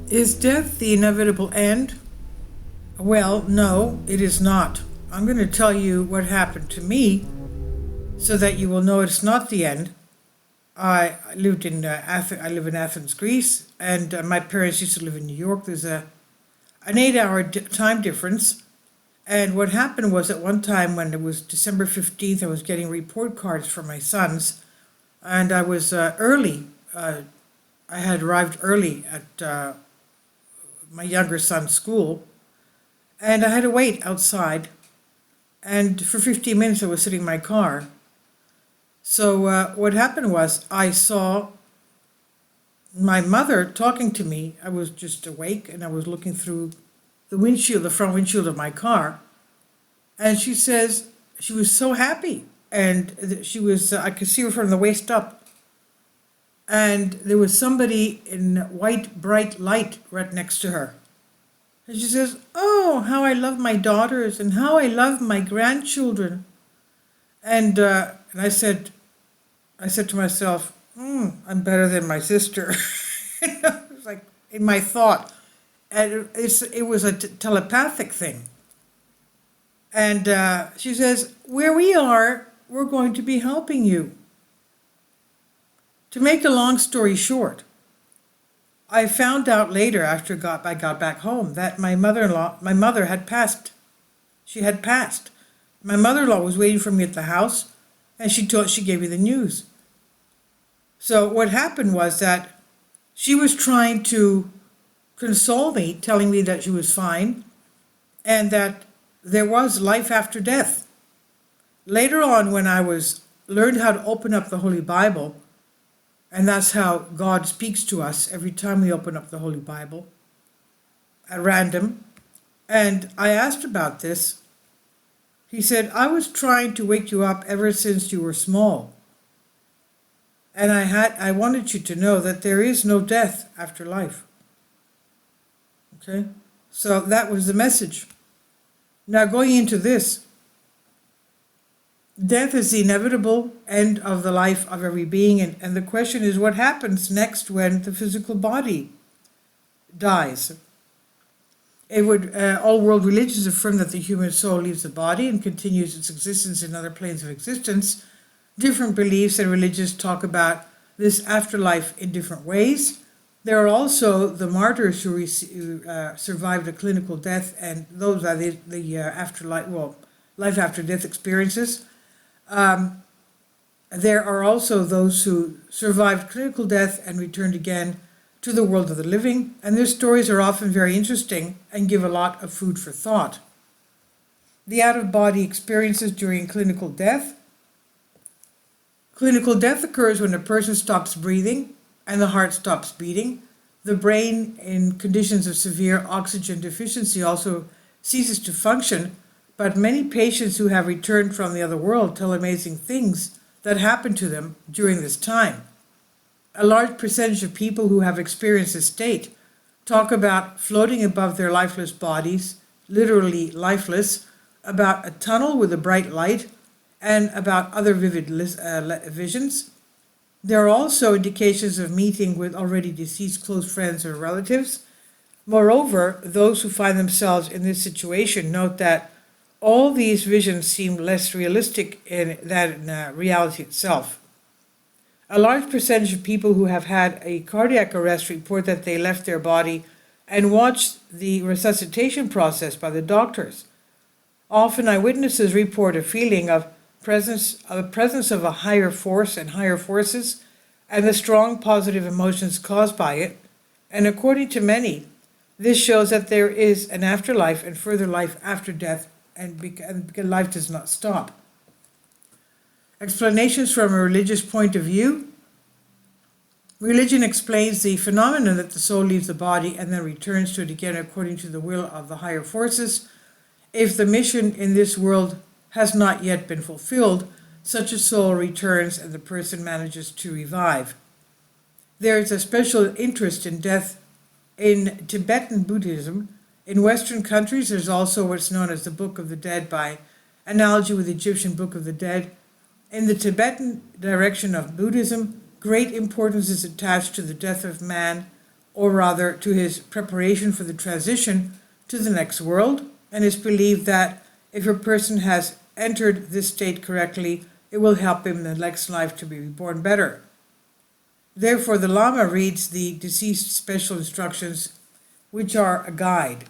Is death the inevitable end? Well, no, it is not. I'm going to tell you what happened to me so that you will know it's not the end. I lived in Athens. I live in Athens, Greece, and my parents used to live in New York. There's an 8-hour time difference. And what happened was at one time when it was December 15th, I was getting report cards for my sons, and I was early. I had arrived early at my younger son's school, and I had to wait outside. And for 15 minutes, I was sitting in my car. So what happened was I saw my mother talking to me. I was just awake, and I was looking through the windshield, the front windshield of my car, and she says she was so happy, and she was. I could see her from the waist up, and there was somebody in white, bright light right next to her. And she says, "Oh, how I love my daughters and how I love my grandchildren." And I said to myself, "I'm better than my sister." It was like in my thought, and it was a telepathic thing. And she says, "Where we are, we're going to be helping you." To make a long story short, I found out later after I got back home that my mother had passed. She had passed. My mother-in-law was waiting for me at the house, and she gave me the news. So what happened was that she was trying to console me, telling me that she was fine, and that there was life after death. Later on, when I was learned how to open up the Holy Bible, and that's how God speaks to us every time we open up the Holy Bible at random. And I asked about this. He said, "I was trying to wake you up ever since you were small. And I wanted you to know that there is no death after life." Okay? So that was the message. Now going into this, death is the inevitable end of the life of every being, and the question is what happens next when the physical body dies. All world religions affirm that the human soul leaves the body and continues its existence in other planes of existence. Different beliefs and religions talk about this afterlife in different ways. There are also the martyrs who survived a clinical death, and those are the afterlife, life after death experiences. There are also those who survived clinical death and returned again to the world of the living, and their stories are often very interesting and give a lot of food for thought. The out-of-body experiences during clinical death. Clinical death occurs when a person stops breathing and the heart stops beating. The brain, in conditions of severe oxygen deficiency, also ceases to function, but many patients who have returned from the other world tell amazing things that happened to them during this time. A large percentage of people who have experienced this state talk about floating above their lifeless bodies, literally lifeless, about a tunnel with a bright light, and about other vivid visions. There are also indications of meeting with already deceased close friends or relatives. Moreover, those who find themselves in this situation note that all these visions seem less realistic than reality itself. A large percentage of people who have had a cardiac arrest report that they left their body and watched the resuscitation process by the doctors. Often eyewitnesses report a feeling of presence of a higher force and higher forces, and the strong positive emotions caused by it. And according to many, this shows that there is an afterlife and further life after death, and life does not stop. Explanations from a religious point of view. Religion explains the phenomenon that the soul leaves the body and then returns to it again according to the will of the higher forces. If the mission in this world has not yet been fulfilled, such a soul returns and the person manages to revive. There is a special interest in death in Tibetan Buddhism. In Western countries, there's also what's known as the Book of the Dead, by analogy with the Egyptian Book of the Dead. In the Tibetan direction of Buddhism, great importance is attached to the death of man or rather to his preparation for the transition to the next world, and it's believed that if a person has entered this state correctly, it will help him in the next life to be reborn better. Therefore, the Lama reads the deceased special instructions, which are a guide.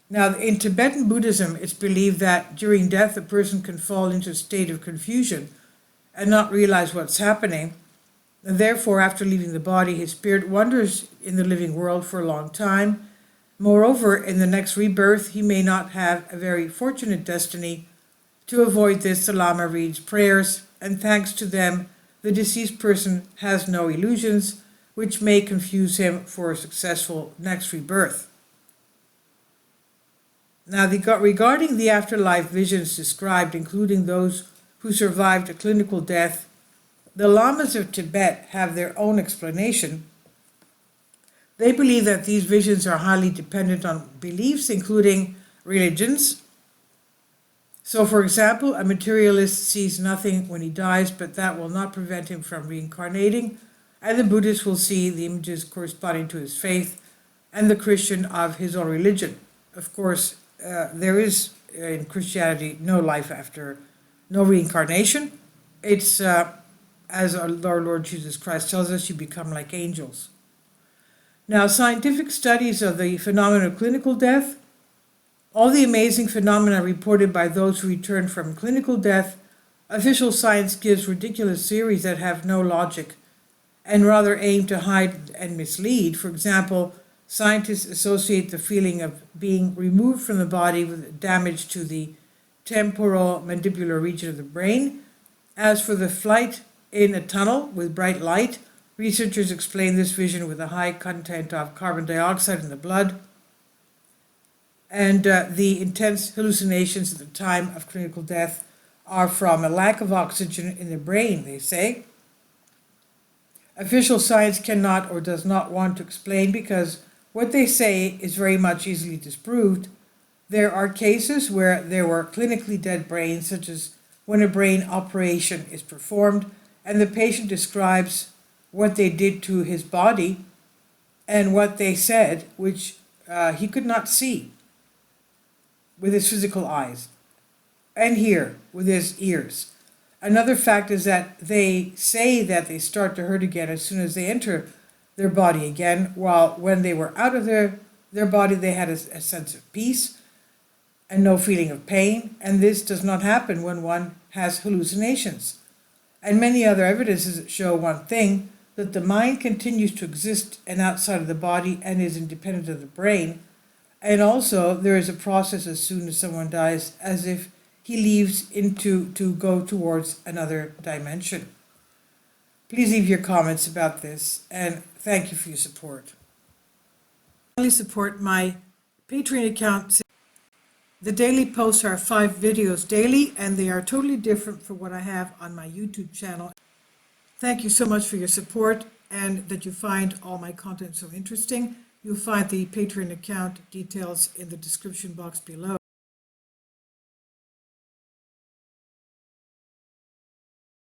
Now, in Tibetan Buddhism, it's believed that during death, a person can fall into a state of confusion and not realize what's happening. And therefore, after leaving the body, his spirit wanders in the living world for a long time. Moreover, in the next rebirth, he may not have a very fortunate destiny. To avoid this, the Lama reads prayers, and thanks to them, the deceased person has no illusions, which may confuse him for a successful next rebirth. Now, regarding the afterlife visions described, including those who survived a clinical death, the Lamas of Tibet have their own explanation. They believe that these visions are highly dependent on beliefs, including religions. So, for example, a materialist sees nothing when he dies, but that will not prevent him from reincarnating, and the Buddhist will see the images corresponding to his faith, and the Christian of his own religion. Of course, there is in Christianity no life after, no reincarnation. It's, as our Lord Jesus Christ tells us, you become like angels. Now, scientific studies of the phenomenon of clinical death, all the amazing phenomena reported by those who return from clinical death, official science gives ridiculous theories that have no logic and rather aim to hide and mislead. For example, scientists associate the feeling of being removed from the body with damage to the temporomandibular region of the brain. As for the flight in a tunnel with bright light, researchers explain this vision with a high content of carbon dioxide in the blood, and the intense hallucinations at the time of clinical death are from a lack of oxygen in the brain, they say. Official science cannot or does not want to explain because what they say is very much easily disproved. There are cases where there were clinically dead brains, such as when a brain operation is performed and the patient describes what they did to his body and what they said, which he could not see with his physical eyes and hear with his ears. Another fact is that they say that they start to hurt again as soon as they enter their body again, while when they were out of their body they had a sense of peace and no feeling of pain, and this does not happen when one has hallucinations. And many other evidences show one thing, that the mind continues to exist and outside of the body and is independent of the brain, and also there is a process as soon as someone dies, as if he leaves to go towards another dimension. Please leave your comments about this, and thank you for your support. Finally, support my Patreon account. The daily posts are 5 videos daily, and they are totally different from what I have on my YouTube channel. Thank you so much for your support and that you find all my content so interesting. You'll find the Patreon account details in the description box below.